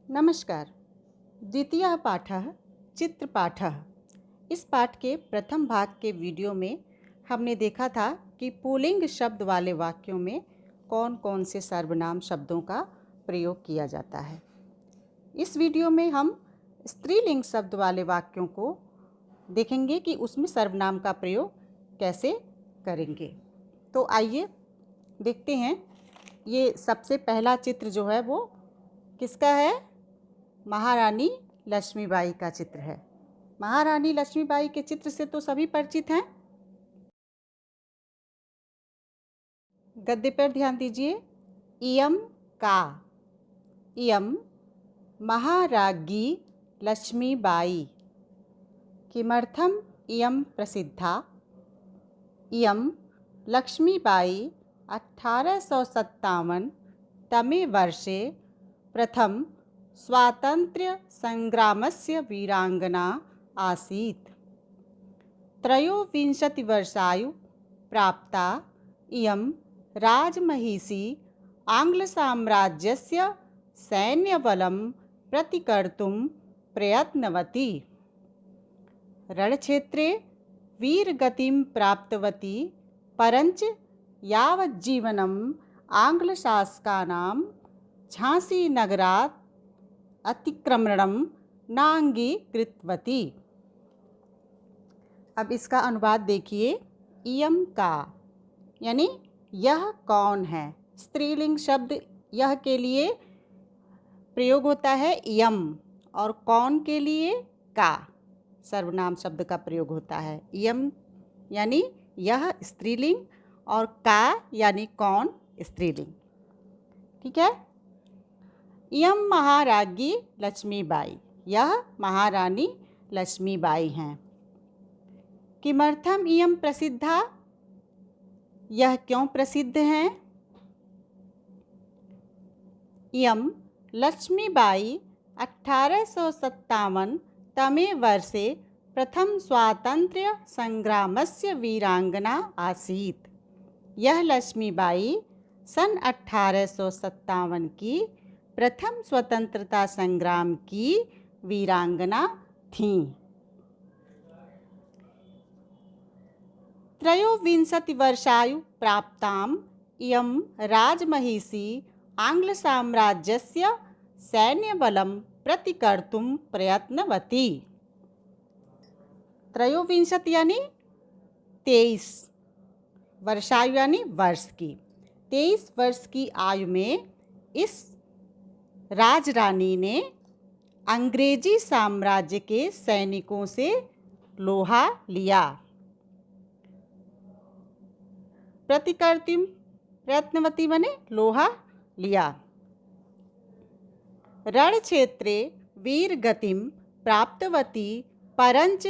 नमस्कार। द्वितीयः पाठः चित्रपाठः। इस पाठ के प्रथम भाग के वीडियो में हमने देखा था कि पुल्लिंग शब्द वाले वाक्यों में कौन कौन से सर्वनाम शब्दों का प्रयोग किया जाता है। इस वीडियो में हम स्त्रीलिंग शब्द वाले वाक्यों को देखेंगे कि उसमें सर्वनाम का प्रयोग कैसे करेंगे। तो आइए देखते हैं। ये सबसे पहला चित्र जो है वो किसका है? महारानी लक्ष्मीबाई का चित्र है। महारानी लक्ष्मीबाई के चित्र से तो सभी परिचित हैं। गद्य पर ध्यान दीजिए। इयं का, इयं महाराज्ञी लक्ष्मीबाई। किमर्थम इयं प्रसिद्धा? इयं लक्ष्मीबाई 1857 तमे वर्षे प्रथम स्वातंत्र्य संग्रामस्य वीरांगना आसीत्। 23 वर्षायु प्राप्ता इयं राजमहिषी आङ्ग्लसाम्राज्यस्य सैन्यबलं प्रतिकर्तुं प्रयत्नवती। रणक्षेत्रे वीरगतिं प्राप्तवती, परञ्च यावज्जीवनम् आङ्ग्लशासकानां झांसीनगरात् अतिक्रमणं नाङ्गीकृतवती। अब इसका अनुवाद देखिए। इयं का यानी यह कौन है। स्त्रीलिंग शब्द यह के लिए प्रयोग होता है इयं, और कौन के लिए का सर्वनाम शब्द का प्रयोग होता है। इयं यानी यह स्त्रीलिंग और का यानी कौन स्त्रीलिंग। ठीक है। इयं महाराज्ञी लक्ष्मीबाई, यह महारानी लक्ष्मीबाई हैं। किमर्थम इयं प्रसिद्धा, यह क्यों प्रसिद्ध हैं? इयं लक्ष्मीबाई 1857 तमे वर्षे प्रथम स्वातंत्र्य संग्रामस्य वीरांगना आसीत्। यह लक्ष्मीबाई सन 1857 की प्रथम स्वतंत्रता संग्राम की वीरांगना थीं। 23 वर्षायु प्राप्ताम् इयं राजमहिषी आङ्ग्लसाम्राज्यस्य सैन्यबलं प्रतिकर्तुं प्रयत्नवती। 23 यानी 23, वर्षायु यानी वर्ष की। 23 वर्ष की आयु में इस राजरानी ने अंग्रेजी साम्राज्य के सैनिकों से लोहा लिया। प्रतिकर्तुं प्रयत्नवती बने लोहा लिया। रणक्षेत्रे वीरगतिं प्राप्तवती, परञ्च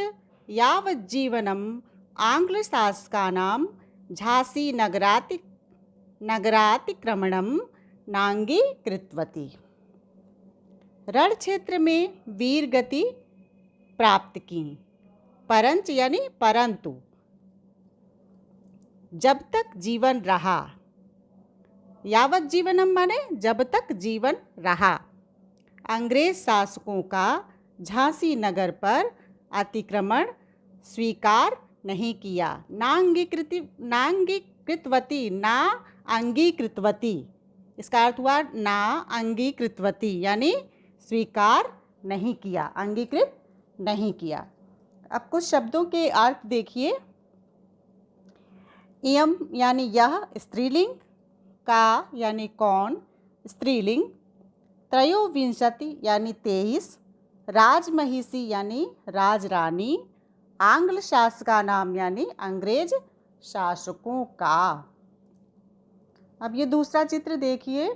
यावज्जीवनम् आङ्ग्लशासकानां झांसीनगरातिक्रमणं नाङ्गीकृतवती। रण क्षेत्र में वीर गति प्राप्त की, परंच यानी परंतु, जब तक जीवन रहा। यावत जीवनम माने जब तक जीवन रहा। अंग्रेज शासकों का झांसी नगर पर अतिक्रमण स्वीकार नहीं किया। ना अंगीकृतवती, इसका अर्थ हुआ ना अंगीकृतवती यानी स्वीकार नहीं किया, अंगीकृत नहीं किया। अब कुछ शब्दों के अर्थ देखिए। इयं यानी यह स्त्रीलिंग, का यानी कौन स्त्रीलिंग, 23 यानी 23, राजमहिषी यानी राजरानी, आंग्ल शासका नाम यानी अंग्रेज शासकों का। अब ये दूसरा चित्र देखिए।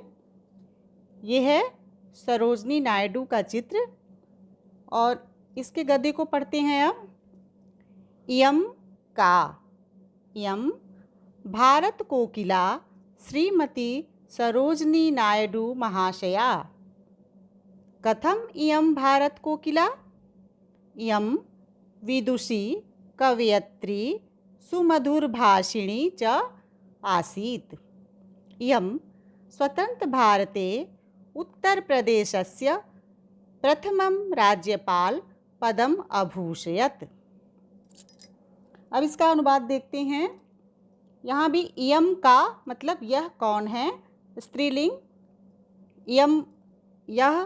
ये है सरोजनी नायडू का चित्र, और इसके गद्य को पढ़ते हैं अब। इयं का, इयं भारत कोकिला श्रीमती सरोजनी नायडू महाशया। कथम इयं भारत कोकिला? इयं विदुषी कवयित्री सुमधुरभाषिणी च आसीत्। इयं स्वतंत्र भारते उत्तर प्रदेशस्य प्रथमं राज्यपाल पदम अभूषयत्। अब इसका अनुवाद देखते हैं। यहाँ भी इयम का मतलब यह कौन है, स्त्रीलिंग। इयम यह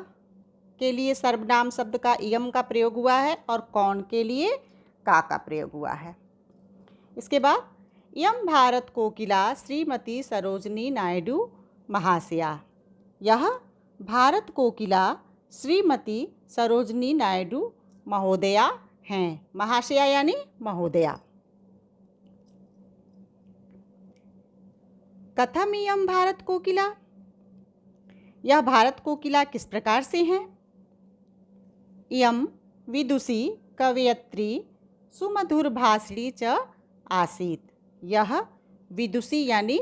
के लिए सर्वनाम शब्द का इयम का प्रयोग हुआ है और कौन के लिए का प्रयोग हुआ है। इसके बाद इयम भारत कोकिला श्रीमती सरोजनी नायडू महाशया। यह भारत कोकिला श्रीमती सरोजनी नायडू महोदया हैं। महाशया यानी महोदया। कथम इयम भारत कोकिला, यह भारत कोकिला किस प्रकार से हैं। इयम विदुषी कवयत्री सुमधुर भाषणी च आसीत्। यह विदुषी यानी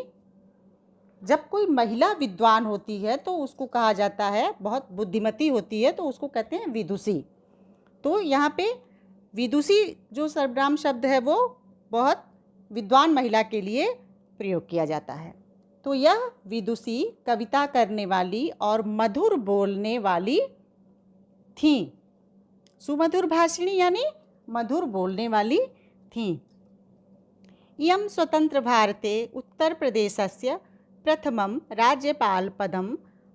जब कोई महिला विद्वान होती है तो उसको कहा जाता है, बहुत बुद्धिमती होती है तो उसको कहते हैं विदुषी। तो यहाँ पे विदुषी जो सर्वनाम शब्द है वो बहुत विद्वान महिला के लिए प्रयोग किया जाता है। तो यह विदुषी कविता करने वाली और मधुर बोलने वाली थी। सुमधुर भाषिणी यानी मधुर बोलने वाली थी। इयं स्वतंत्र भारते उत्तर प्रदेशस्य प्रथमं राज्यपाल पदम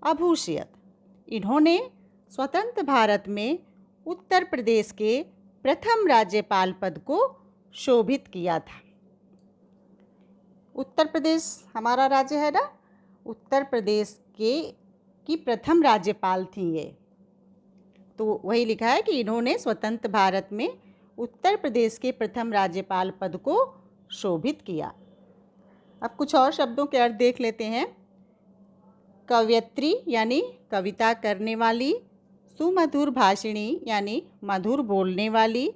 अभूषयत्। इन्होंने स्वतंत्र भारत में उत्तर प्रदेश के प्रथम राज्यपाल पद को शोभित किया था। उत्तर प्रदेश हमारा राज्य है ना, उत्तर प्रदेश की प्रथम राज्यपाल थी ये। तो वही लिखा है कि इन्होंने स्वतंत्र भारत में उत्तर प्रदेश के प्रथम राज्यपाल पद को शोभित किया। अब कुछ और शब्दों के अर्थ देख लेते हैं। कवयत्री यानी कविता करने वाली, सुमधुर भाषिणी यानी मधुर बोलने वाली,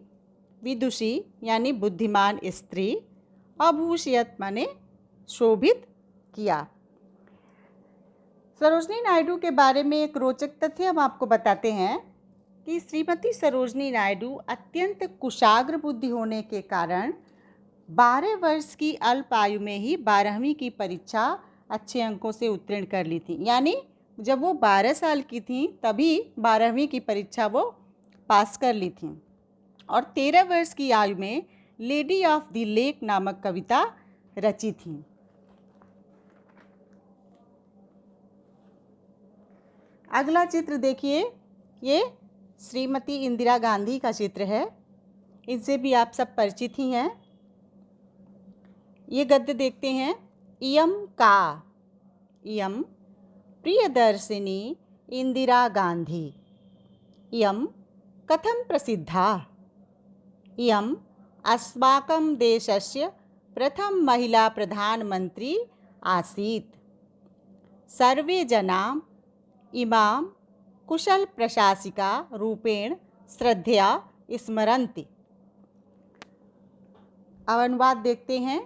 विदुषी यानी बुद्धिमान स्त्री, अभूषयत माने शोभित किया। सरोजनी नायडू के बारे में एक रोचक तथ्य हम आपको बताते हैं कि श्रीमती सरोजनी नायडू अत्यंत कुशाग्र बुद्धि होने के कारण 12 वर्ष की अल्प आयु में ही 12वीं की परीक्षा अच्छे अंकों से उत्तीर्ण कर ली थी। यानी जब वो 12 साल की थी तभी 12वीं की परीक्षा वो पास कर ली थी और 13 वर्ष की आयु में लेडी ऑफ द लेक नामक कविता रची थी। अगला चित्र देखिए, ये श्रीमती इंदिरा गांधी का चित्र है। इनसे भी आप सब परिचित ही हैं। ये गद्य देखते हैं। इयम का, इयम प्रियदर्शिनी इंदिरा गांधी। इयम कथं प्रसिद्धा। इयम अस्माकं देशस्य प्रथम महिला प्रधानमंत्री आसीत्। सर्वे जनाः इमां कुशल प्रशासिका रूपेण श्रद्धया स्मरन्ति। अब अनुवाद देखते हैं।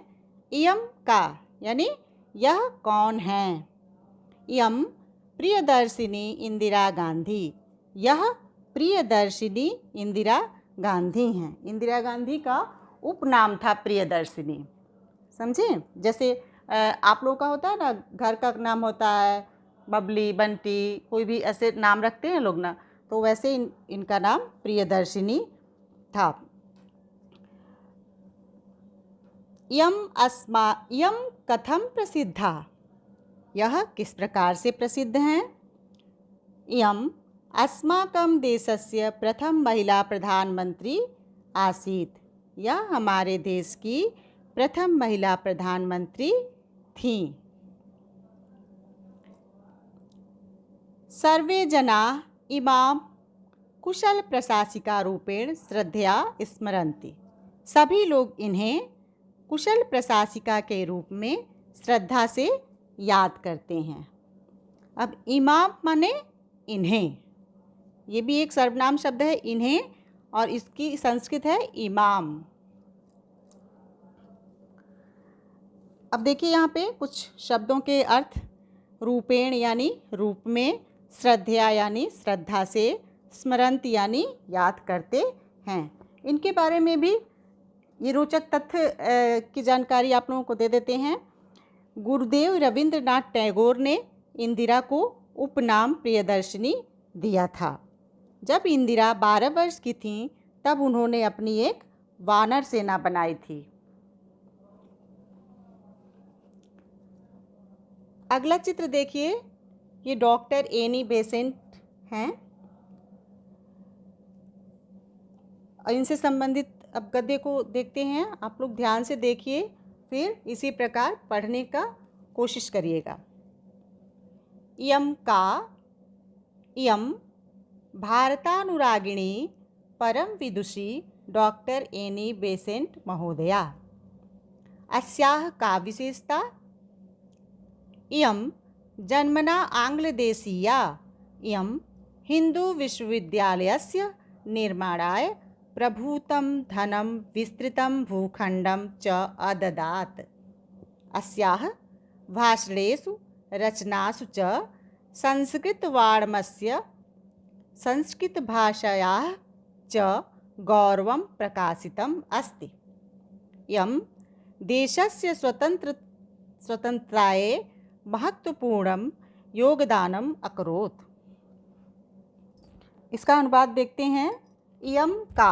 इयम का यानी यह कौन है। इयम प्रियदर्शिनी इंदिरा गांधी, यह प्रियदर्शिनी इंदिरा गांधी हैं। इंदिरा गांधी का उपनाम था प्रियदर्शिनी। समझे, जैसे आप लोगों का होता है ना, घर का नाम होता है बबली, बंटी, कोई भी ऐसे नाम रखते हैं लोग ना, तो वैसे इनका नाम प्रियदर्शिनी था। यम कथम प्रसिद्धा, यह किस प्रकार से प्रसिद्ध हैं। यम अस्माकं देशस्य प्रथम महिला प्रधानमंत्री आसीत्, यह हमारे देश की प्रथम महिला प्रधानमंत्री थी। सर्वे जनाः इमां कुशल प्रशासिका रूपेण श्रद्धया स्मरन्ति, सभी लोग इन्हें कुशल प्रशासिका के रूप में श्रद्धा से याद करते हैं। अब इमाम माने इन्हें, ये भी एक सर्वनाम शब्द है इन्हें, और इसकी संस्कृत है इमाम। अब देखिए यहाँ पे कुछ शब्दों के अर्थ। रूपेण यानी रूप में, श्रद्धया यानी श्रद्धा से, स्मरंत यानी याद करते हैं। इनके बारे में भी ये रोचक तथ्य की जानकारी आप लोगों को दे देते हैं। गुरुदेव रविंद्रनाथ टैगोर ने इंदिरा को उपनाम प्रियदर्शिनी दिया था। जब इंदिरा 12 वर्ष की थीं तब उन्होंने अपनी एक वानर सेना बनाई थी। अगला चित्र देखिए, ये डॉक्टर एनी बेसेंट हैं। इनसे संबंधित अब गद्य को देखते हैं। आप लोग ध्यान से देखिए, फिर इसी प्रकार पढ़ने का कोशिश करिएगा। इयं भारतानुरागिणी परम विदुषी डॉक्टर एनी बेसेंट महोदया। अस्याः का विशेषता? इयं जन्मना आङ्ग्लदेशीया। इयं हिन्दूविश्वविद्यालयस्य निर्माणाय प्रभूतं धनं विस्तृतं भूखण्डं च अददात्। अस्याः भाषणेषु रचनासु च संस्कृतवाङ्मयस्य संस्कृतभाषायाः च गौरवं प्रकाशितम् अस्ति। इयं देशस्य स्वतन्त्रतायै महत्वपूर्णं योगदानम् अकरोत्। इसका अनुवाद देखते हैं। इयं का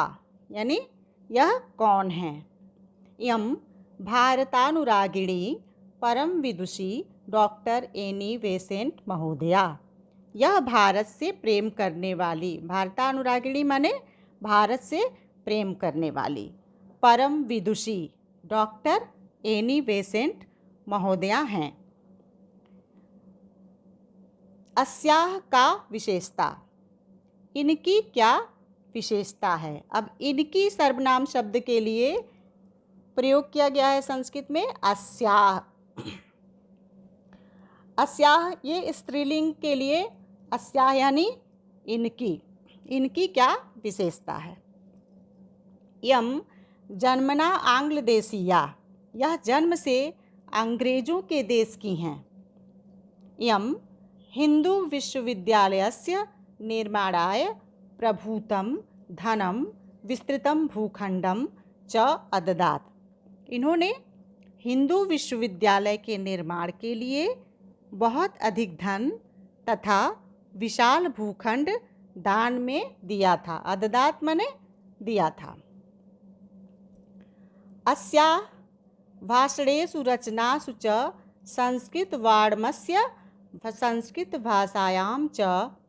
यानी यह कौन है। इयं भारतानुरागिणी परम विदुषी डॉक्टर एनी बेसेंट महोदया। यह भारत से प्रेम करने वाली, भारतानुरागिणी माने भारत से प्रेम करने वाली, परम विदुषी डॉक्टर एनी बेसेंट महोदया हैं। अस्याः का विशेषता, इनकी क्या विशेषता है। अब इनकी सर्वनाम शब्द के लिए प्रयोग किया गया है संस्कृत में अस्याः। अस्याः ये स्त्रीलिंग के लिए अस्याः यानी इनकी। इनकी क्या विशेषता है। इयं जन्मना आङ्ग्लदेशीया। यह जन्म से अंग्रेजों के देश की हैं। इयं हिंदू विश्वविद्यालयस्य निर्माणाय प्रभूतं धनं विस्तृतं भूखण्डं च अददात्। इन्होंने हिंदू विश्वविद्यालय के निर्माण के लिए बहुत अधिक धन तथा विशाल भूखंड दान में दिया था। अददात माने दिया था। अस्याः भाषणेषु रचनासु च संस्कृतवाङ्मयस्य संस्कृतभाषायां च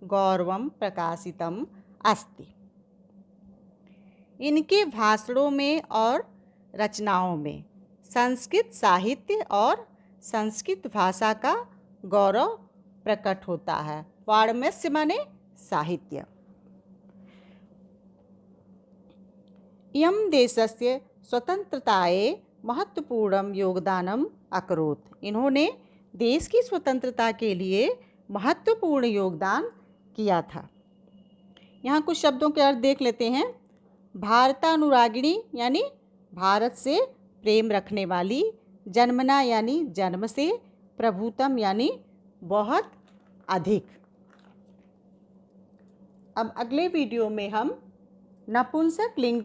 गौरवं प्रकाशितम् अस्ति। इनके भाषणों में और रचनाओं में संस्कृत साहित्य और संस्कृत भाषा का गौरव प्रकट होता है। वाङ्मयस्य माने साहित्य। इयं देशस्य स्वतंत्रतायै महत्वपूर्णं योगदानम् अकरोत्। इन्होंने देश की स्वतंत्रता के लिए महत्वपूर्ण योगदान किया था। यहाँ कुछ शब्दों के अर्थ देख लेते हैं। भारतानुरागिणी यानी भारत से प्रेम रखने वाली, जन्मना यानी जन्म से, प्रभुतम यानी बहुत अधिक। अब अगले वीडियो में हम नपुंसक लिंग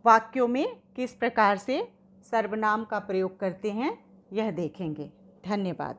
वाक्यों में किस प्रकार से सर्वनाम का प्रयोग करते हैं यह देखेंगे। धन्यवाद।